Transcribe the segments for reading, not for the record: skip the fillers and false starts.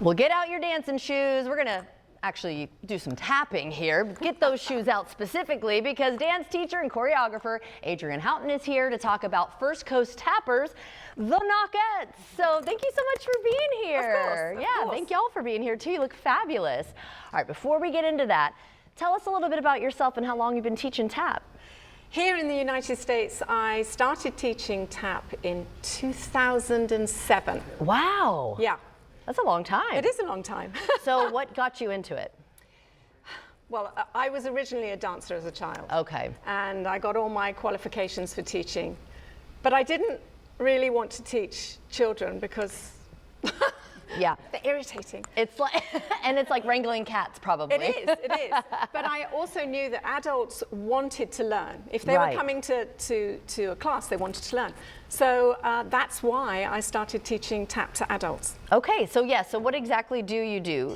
Well, get out your dancing shoes. We're gonna actually do some tapping here. Get those shoes out specifically because dance teacher and choreographer Adrienne Houghton is here to talk about First Coast Tappers, the Nocatees. So thank you so much for being here. Of course. Thank y'all for being here too. You look fabulous. All right, before we get into that, tell us a little bit about yourself and how long you've been teaching tap. Here in the United States, I started teaching tap in 2007. Wow. Yeah. That's a long time. It is a long time. So what got you into it? Well, I was originally a dancer as a child. Okay. And I got all my qualifications for teaching. But I didn't really want to teach children because yeah, they're irritating. It's like, and it's like wrangling cats probably. It is. But I also knew that adults wanted to learn. If they were coming to a class, they wanted to learn. So that's why I started teaching tap to adults. Okay, so so what exactly do you do?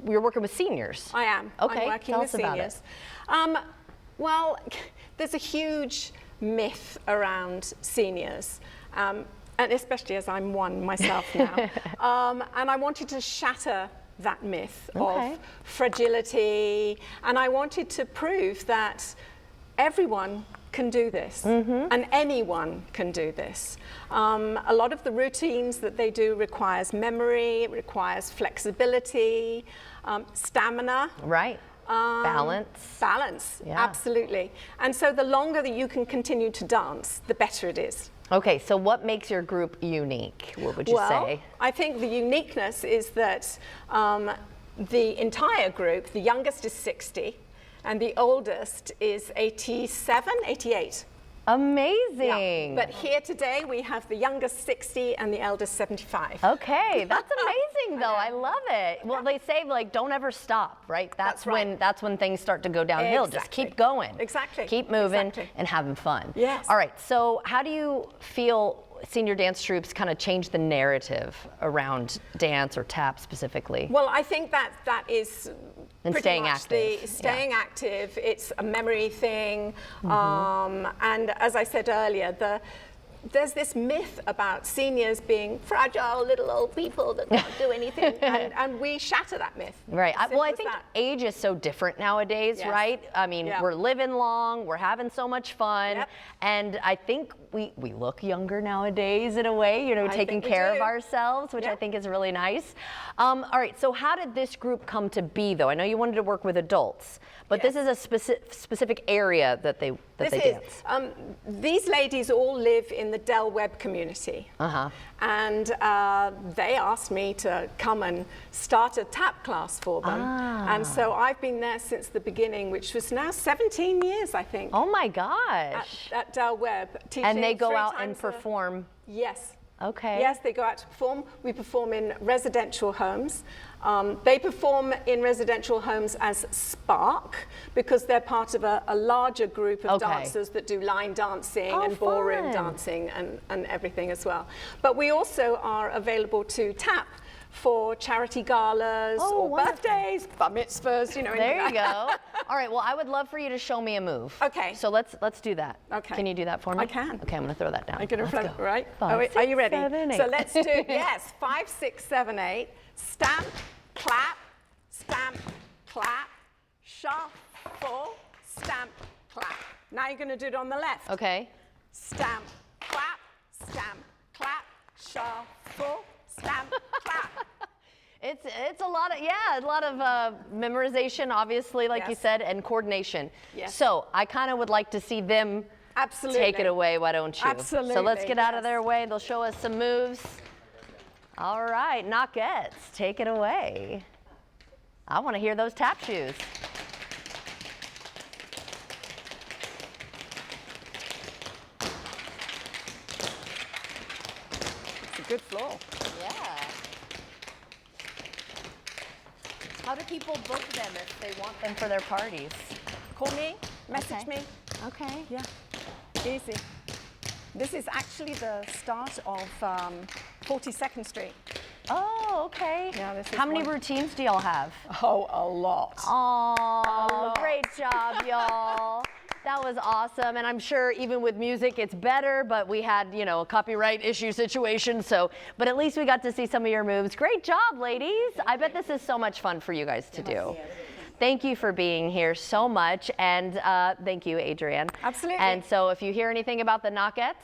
You're working with seniors. I am. Okay, I'm working with seniors. Well, there's a huge myth around seniors. And especially as I'm one myself now. And I wanted to shatter that myth of fragility. And I wanted to prove that everyone can do this and anyone can do this. A lot of the routines that they do requires memory, it requires flexibility, stamina. Right. Balance. Balance, yeah. Absolutely. And so the longer that you can continue to dance, the better it is. Okay, so what makes your group unique? What would you say? I think the uniqueness is that the entire group, the youngest is 60 and the oldest is 87, 88. Amazing. Yeah. But here today we have the youngest 60 and the eldest 75. Okay, that's amazing though. I love it. Well, they say like don't ever stop, right? That's when things start to go downhill. Exactly. Just keep going. Exactly. Keep moving and having fun. Yes. All right. So how do you feel senior dance troupes kind of change the narrative around dance or tap specifically? Well, I think that is and staying active. Staying active. It's a memory thing. And as I said earlier, there's this myth about seniors being fragile little old people that can't do anything, and we shatter that myth. Right. Well, I think age is so different nowadays, right? I mean, we're living long, we're having so much fun, and I think we look younger nowadays in a way, you know, taking care of ourselves, which I think is really nice. All right, so how did this group come to be, though? I know you wanted to work with adults, but this is a specific area that they dance. These ladies all live in the Del Webb community. And they asked me to come and start a tap class for them. And so I've been there since the beginning, which was now 17 years, I think. Oh my gosh. At Del Webb. And they go out and perform? Yes. Okay. Yes, they go out to perform. We perform in residential homes. They perform in residential homes as Spark because they're part of a larger group of dancers that do line dancing and ballroom dancing and everything as well. But we also are available to tap for charity galas or birthdays, bar mitzvahs, you know. There you go. All right, well, I would love for you to show me a move. Okay. So let's do that. Okay. Can you do that for me? I can. Okay, I'm gonna throw that down. I'm gonna go. Right? 5, 6, are you ready? 7, 8. So let's do, 5, 6, 7, 8. Stamp, clap, clap, shuffle, stamp, clap. Now you're gonna do it on the left. Okay. Stamp, clap, shuffle, stamp, clap. It's a lot of memorization, obviously, like you said, and coordination. Yes. So I kind of would like to see them take it away. Why don't you? Absolutely. So let's get out of their way. They'll show us some moves. All right, Nocatees, take it away. I want to hear those tap shoes. It's a good floor. Yeah. How do people book them if they want them for their parties? Call me, message me. Okay. Yeah, easy. This is actually the start of 42nd Street. Oh, okay. Yeah, this is How many routines do y'all have? Oh, a lot. Oh, great job, y'all. That was awesome, and I'm sure even with music it's better, but we had, you know, a copyright issue situation, so, but at least we got to see some of your moves. Great job, ladies. I bet this is so much fun for you guys to do. Thank you for being here so much, and thank you, Adrienne. Absolutely. And so if you hear anything about the Nocatees,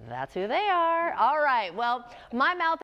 that's who they are. All right, well, my mouth